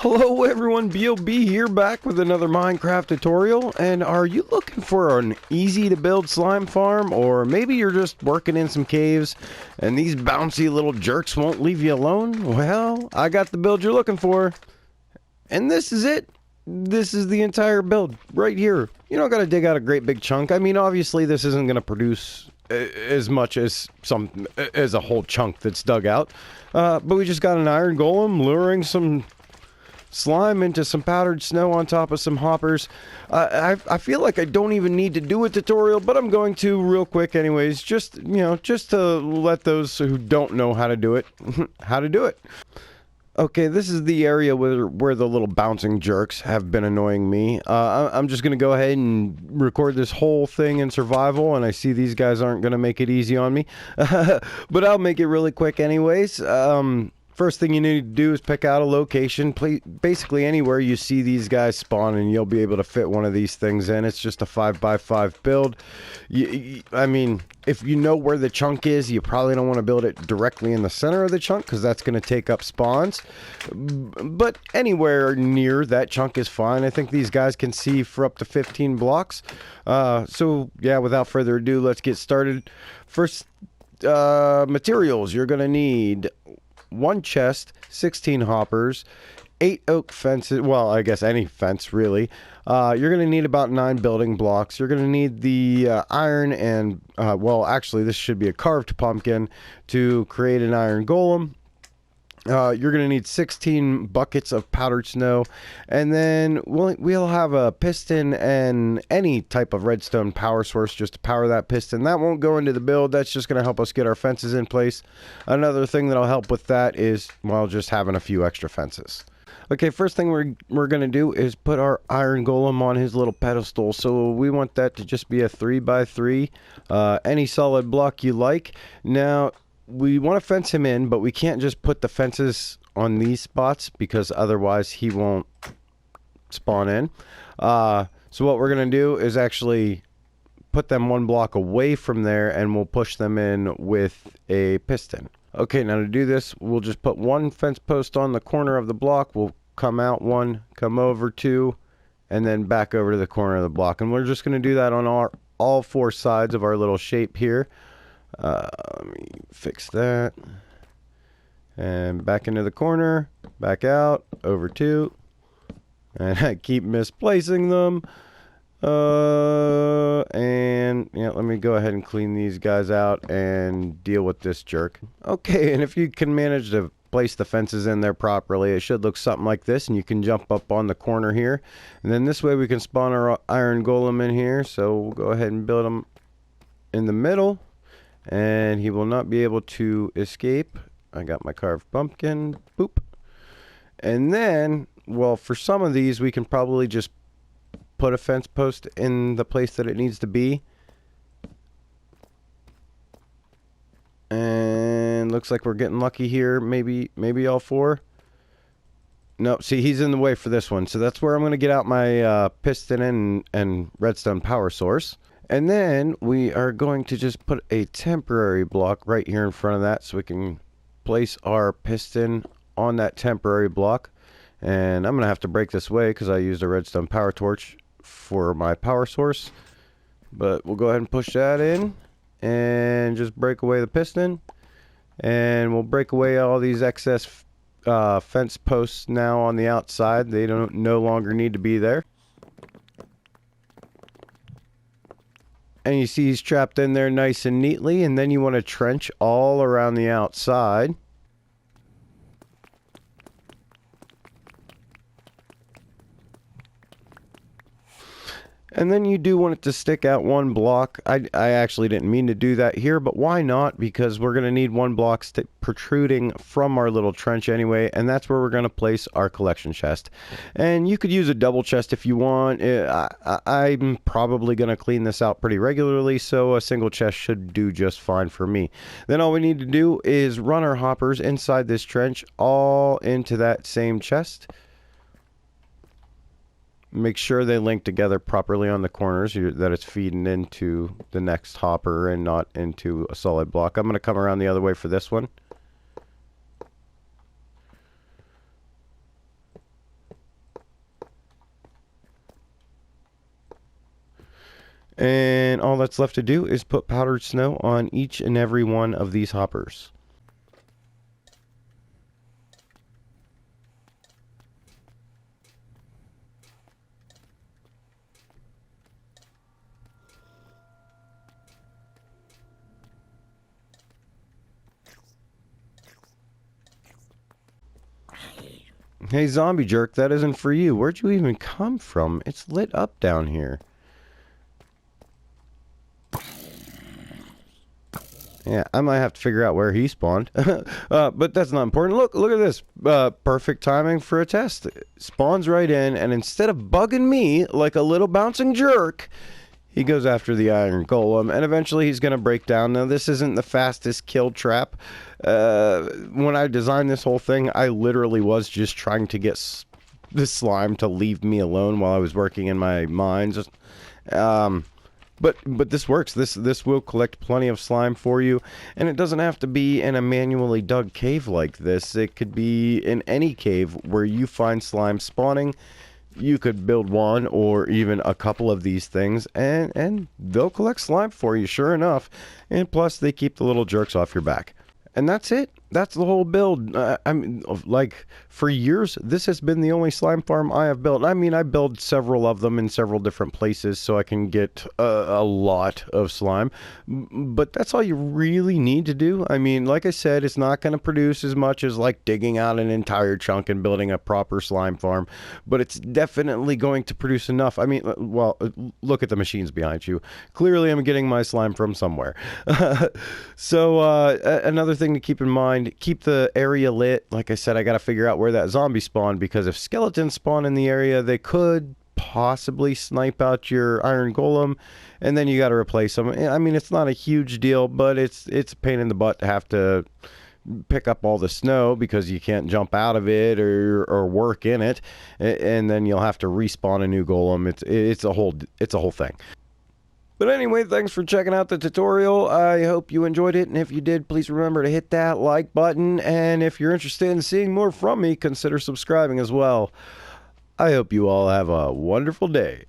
Hello everyone, B.O.B. here back with another Minecraft tutorial, and are you looking for an easy to build slime farm, or maybe you're just working in some caves and these bouncy little jerks won't leave you alone? Well, I got the build you're looking for, and this is it. This is the entire build right here. You don't gotta dig out a great big chunk. I mean, obviously this isn't gonna produce as much as a whole chunk that's dug out, but we just got an iron golem luring some slime into some powdered snow on top of some hoppers. I feel like I don't even need to do a tutorial, but I'm going to real quick anyways, just to let those who don't know how to do it how to do it. Okay, this is the area where the little bouncing jerks have been annoying me. I'm just going to go ahead and record this whole thing in survival, and I see these guys aren't going to make it easy on me. But I'll make it really quick anyways. First thing you need to do is pick out a location. Basically anywhere you see these guys spawn, and you'll be able to fit one of these things in. It's just a 5x5 build. I mean, if you know where the chunk is, you probably don't want to build it directly in the center of the chunk, because that's going to take up spawns. But anywhere near that chunk is fine. I think these guys can see for up to 15 blocks. So yeah, without further ado, let's get started. First, materials. You're going to need 1 chest, 16 hoppers, 8 oak fences, well, I guess any fence really. You're going to need about 9 building blocks. You're going to need the iron and, well, actually this should be a carved pumpkin to create an iron golem. You're going to need 16 buckets of powdered snow, and then we'll have a piston and any type of redstone power source just to power that piston. That won't go into the build. That's just going to help us get our fences in place. Another thing that'll help with that is, well, just having a few extra fences. Okay, first thing we're going to do is put our iron golem on his little pedestal. So we want that to just be a 3x3, any solid block you like. Now, we want to fence him in, but we can't just put the fences on these spots because otherwise he won't spawn in. So what we're going to do is actually put them 1 block away from there, and we'll push them in with a piston. Okay, now to do this, we'll just put 1 fence post on the corner of the block. We'll come out 1, come over 2, and then back over to the corner of the block. And we're just going to do that on all 4 sides of our little shape here. Let me fix that, and back into the corner, back out, over 2, and I keep misplacing them. And yeah, let me go ahead and clean these guys out and deal with this jerk. Okay, and if you can manage to place the fences in there properly, it should look something like this, and you can jump up on the corner here, and then this way we can spawn our iron golem in here. So we'll go ahead and build them in the middle, and he will not be able to escape. I got my carved pumpkin. Boop. And then, well, for some of these, we can probably just put a fence post in the place that it needs to be. And looks like we're getting lucky here. Maybe all 4. No, see, he's in the way for this one. So that's where I'm going to get out my piston and redstone power source. And then we are going to just put a temporary block right here in front of that so we can place our piston on that temporary block. And I'm going to have to break this way because I used a redstone power torch for my power source. But we'll go ahead and push that in and just break away the piston. And we'll break away all these excess fence posts now on the outside. They no longer need to be there. And you see he's trapped in there nice and neatly, and then you want to trench all around the outside. And then you do want it to stick out 1 block. I actually didn't mean to do that here, but why not? Because we're going to need 1 block protruding from our little trench anyway, and that's where we're going to place our collection chest. And you could use a double chest if you want. I'm probably going to clean this out pretty regularly, so a single chest should do just fine for me. Then all we need to do is run our hoppers inside this trench all into that same chest. Make sure they link together properly on the corners, that it's feeding into the next hopper and not into a solid block. I'm going to come around the other way for this one. And all that's left to do is put powdered snow on each and every one of these hoppers. Hey, zombie jerk, that isn't for you. Where'd you even come from? It's lit up down here. Yeah, I might have to figure out where he spawned. But that's not important. Look at this. Perfect timing for a test. Spawns right in, and instead of bugging me like a little bouncing jerk, he goes after the iron golem, and eventually he's going to break down. Now, this isn't the fastest kill trap. When I designed this whole thing, I literally was just trying to get the slime to leave me alone while I was working in my mines. But this works. This will collect plenty of slime for you, and it doesn't have to be in a manually dug cave like this. It could be in any cave where you find slime spawning. You could build one or even a couple of these things, and they'll collect slime for you, sure enough. And plus, they keep the little jerks off your back. And that's it. That's the whole build. I mean, like, for years, this has been the only slime farm I have built. I mean, I build several of them in several different places so I can get a lot of slime. But that's all you really need to do. I mean, like I said, it's not going to produce as much as, like, digging out an entire chunk and building a proper slime farm. But it's definitely going to produce enough. I mean, well, look at the machines behind you. Clearly, I'm getting my slime from somewhere. So, another thing to keep in mind, keep the area lit. Like I said, I got to figure out where that zombie spawned, because if skeletons spawn in the area, they could possibly snipe out your iron golem, and then you got to replace them. I mean, it's not a huge deal, but it's a pain in the butt to have to pick up all the snow because you can't jump out of it or work in it, and then you'll have to respawn a new golem. It's a whole thing. But anyway, thanks for checking out the tutorial. I hope you enjoyed it, and if you did, please remember to hit that like button, and if you're interested in seeing more from me, consider subscribing as well. I hope you all have a wonderful day.